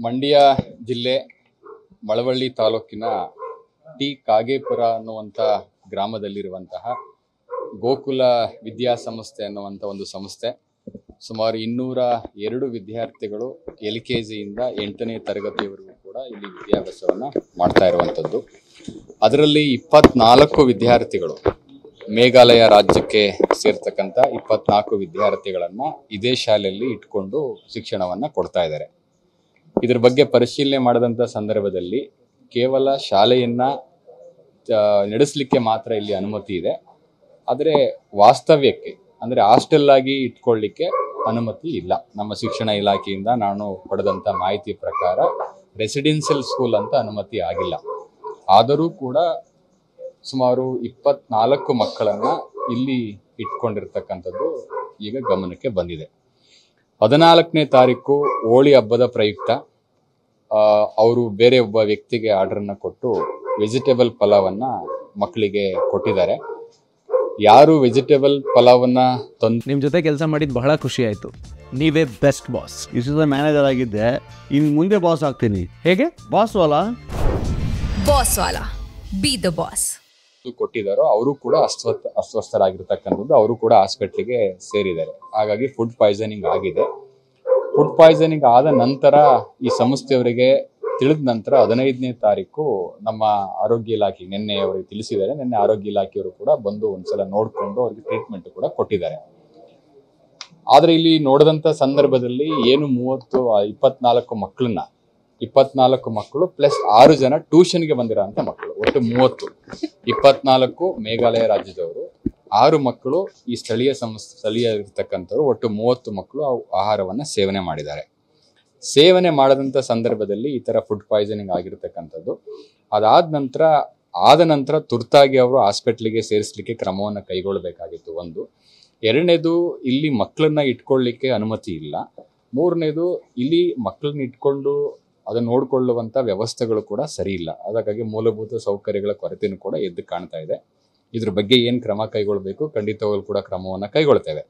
ಮಂಡ್ಯ ಜಿಲ್ಲೆ ಮಳವಳ್ಳಿ ತಾಲೂಕಿನ ಟಿ ಕಾಗೇಪುರ ಅನ್ನುವಂಥ ಗ್ರಾಮದಲ್ಲಿರುವಂತಹ ಗೋಕುಲ ವಿದ್ಯಾಸಂಸ್ಥೆ ಅನ್ನುವಂಥ ಒಂದು ಸಂಸ್ಥೆ ಸುಮಾರು 202 ವಿದ್ಯಾರ್ಥಿಗಳು LKG ಇಂದ 8ನೇ ತರಗತಿಯವರೆಗೂ ಕೂಡ ಇಲ್ಲಿ ವಿದ್ಯಾಭ್ಯಾಸವನ್ನು ಮಾಡ್ತಾ ಇರುವಂಥದ್ದು. ಅದರಲ್ಲಿ 24 ವಿದ್ಯಾರ್ಥಿಗಳು ಮೇಘಾಲಯ ರಾಜ್ಯಕ್ಕೆ ಸೇರ್ತಕ್ಕಂಥ 24 ವಿದ್ಯಾರ್ಥಿಗಳನ್ನು ಇದೇ ಶಾಲೆಯಲ್ಲಿ ಇಟ್ಕೊಂಡು ಶಿಕ್ಷಣವನ್ನು ಕೊಡ್ತಾ ಇದ್ದಾರೆ. ಇದ್ರ ಬಗ್ಗೆ ಪರಿಶೀಲನೆ ಮಾಡಿದಂಥ ಸಂದರ್ಭದಲ್ಲಿ ಕೇವಲ ಶಾಲೆಯನ್ನ ನಡೆಸಲಿಕ್ಕೆ ಮಾತ್ರ ಇಲ್ಲಿ ಅನುಮತಿ ಇದೆ. ಆದರೆ ವಾಸ್ತವ್ಯಕ್ಕೆ ಅಂದರೆ ಹಾಸ್ಟೆಲ್ ಆಗಿ ಇಟ್ಕೊಳ್ಳಿಕ್ಕೆ ಅನುಮತಿ ಇಲ್ಲ. ನಮ್ಮ ಶಿಕ್ಷಣ ಇಲಾಖೆಯಿಂದ ನಾನು ಪಡೆದಂಥ ಮಾಹಿತಿ ಪ್ರಕಾರ ರೆಸಿಡೆನ್ಷಿಯಲ್ ಸ್ಕೂಲ್ ಅಂತ ಅನುಮತಿ ಆಗಿಲ್ಲ. ಆದರೂ ಕೂಡ ಸುಮಾರು 24 ಮಕ್ಕಳನ್ನು ಇಲ್ಲಿ ಇಟ್ಕೊಂಡಿರ್ತಕ್ಕಂಥದ್ದು ಈಗ ಗಮನಕ್ಕೆ ಬಂದಿದೆ. 14ನೇ ತಾರೀಕು ಹೋಳಿ ಹಬ್ಬದ ಪ್ರಯುಕ್ತ ಅವರು ಬೇರೆ ಒಬ್ಬ ವ್ಯಕ್ತಿಗೆ ಆರ್ಡರನ್ನು ಕೊಟ್ಟು ವೆಜಿಟೇಬಲ್ ಪಲಾವನ್ನ ಮಕ್ಕಳಿಗೆ ಕೊಟ್ಟಿದ್ದಾರೆ. ಯಾರು ವೆಜಿಟೇಬಲ್ ಪಲಾವನ್ನ ನಿಮ್ಮ ಜೊತೆ ಕೆಲಸ ಮಾಡಿದ್ದು ಬಹಳ ಖುಷಿ ಆಯಿತು. ನೀವೇ ಬೆಸ್ಟ್ ಬಾಸ್. ಇಷ್ಟು ಮ್ಯಾನೇಜರ್ ಆಗಿದ್ದೆ, ಇನ್ನು ಮುಂದೆ ಬಾಸ್ ಆಗ್ತೀನಿ. ಹೇಗೆ? ಬಾಸ್ ವಾಲಾ ಬಿ ದ ಬಾಸ್ ಕೊಟ್ಟಿದ್ದಾರೋ ಅವರು ಕೂಡ ಅಸ್ವಸ್ಥರಾಗಿರ್ತಕ್ಕಂಥದ್ದು. ಅವರು ಕೂಡ ಹಾಸ್ಪಿಟ್ಲಿಗೆ ಸೇರಿದ್ದಾರೆ. ಹಾಗಾಗಿ ಫುಡ್ ಪಾಯ್ಸನಿಂಗ್ ಆಗಿದೆ. ಫುಡ್ ಪಾಯ್ಸನಿಂಗ್ ಆದ ನಂತರ ಈ ಸಂಸ್ಥೆಯವರಿಗೆ ತಿಳಿದ ನಂತರ 15ನೇ ತಾರೀಕು ನಮ್ಮ ಆರೋಗ್ಯ ಇಲಾಖೆ ನಿನ್ನೆ ಅವರಿಗೆ ತಿಳಿಸಿದ್ದಾರೆ. ನಿನ್ನೆ ಆರೋಗ್ಯ ಇಲಾಖೆಯವರು ಕೂಡ ಬಂದು ಒಂದ್ಸಲ ನೋಡಿಕೊಂಡು ಅವ್ರಿಗೆ ಟ್ರೀಟ್ಮೆಂಟ್ ಕೂಡ ಕೊಟ್ಟಿದ್ದಾರೆ. ಆದರೆ ಇಲ್ಲಿ ನೋಡಿದಂಥ ಸಂದರ್ಭದಲ್ಲಿ ಏನು 24 ಮಕ್ಕಳನ್ನ 24 ಮಕ್ಕಳು ಪ್ಲಸ್ 6 ಜನ ಟ್ಯೂಷನ್ಗೆ ಬಂದಿರೋಂಥ ಮಕ್ಕಳು, ಒಟ್ಟು 30. 24 ಮೇಘಾಲಯ ರಾಜ್ಯದವರು, 6 ಮಕ್ಕಳು ಈ ಸ್ಥಳೀಯ ಇರ್ತಕ್ಕಂಥವ್ರು, ಒಟ್ಟು 30 ಮಕ್ಕಳು ಆಹಾರವನ್ನು ಸೇವನೆ ಮಾಡಿದ್ದಾರೆ. ಸೇವನೆ ಮಾಡದಂಥ ಸಂದರ್ಭದಲ್ಲಿ ಈ ಥರ ಫುಡ್ ಪಾಯ್ಸನಿಂಗ್ ಆಗಿರ್ತಕ್ಕಂಥದ್ದು. ಆದ ನಂತರ ತುರ್ತಾಗಿ ಅವರು ಹಾಸ್ಪಿಟ್ಲಿಗೆ ಸೇರಿಸಲಿಕ್ಕೆ ಕ್ರಮವನ್ನು ಕೈಗೊಳ್ಳಬೇಕಾಗಿತ್ತು. ಒಂದು. ಎರಡನೇದು, ಇಲ್ಲಿ ಮಕ್ಕಳನ್ನ ಇಟ್ಕೊಳ್ಳಿಕ್ಕೆ ಅನುಮತಿ ಇಲ್ಲ. ಮೂರನೇದು, ಇಲ್ಲಿ ಮಕ್ಕಳನ್ನ ಇಟ್ಕೊಂಡು ಅದನ್ನು ನೋಡಿಕೊಳ್ಳುವಂಥ ವ್ಯವಸ್ಥೆಗಳು ಕೂಡ ಸರಿ ಇಲ್ಲ. ಅದಕ್ಕಾಗಿ ಮೂಲಭೂತ ಸೌಕರ್ಯಗಳ ಕೊರತೆಯೂ ಕೂಡ ಎದ್ದು ಕಾಣ್ತಾ ಇದೆ. ಇದ್ರ ಬಗ್ಗೆ ಏನು ಕ್ರಮ ಕೈಗೊಳ್ಳಬೇಕು, ಖಂಡಿತವಾಗ್ಲೂ ಕೂಡ ಕ್ರಮವನ್ನು ಕೈಗೊಳ್ತೇವೆ.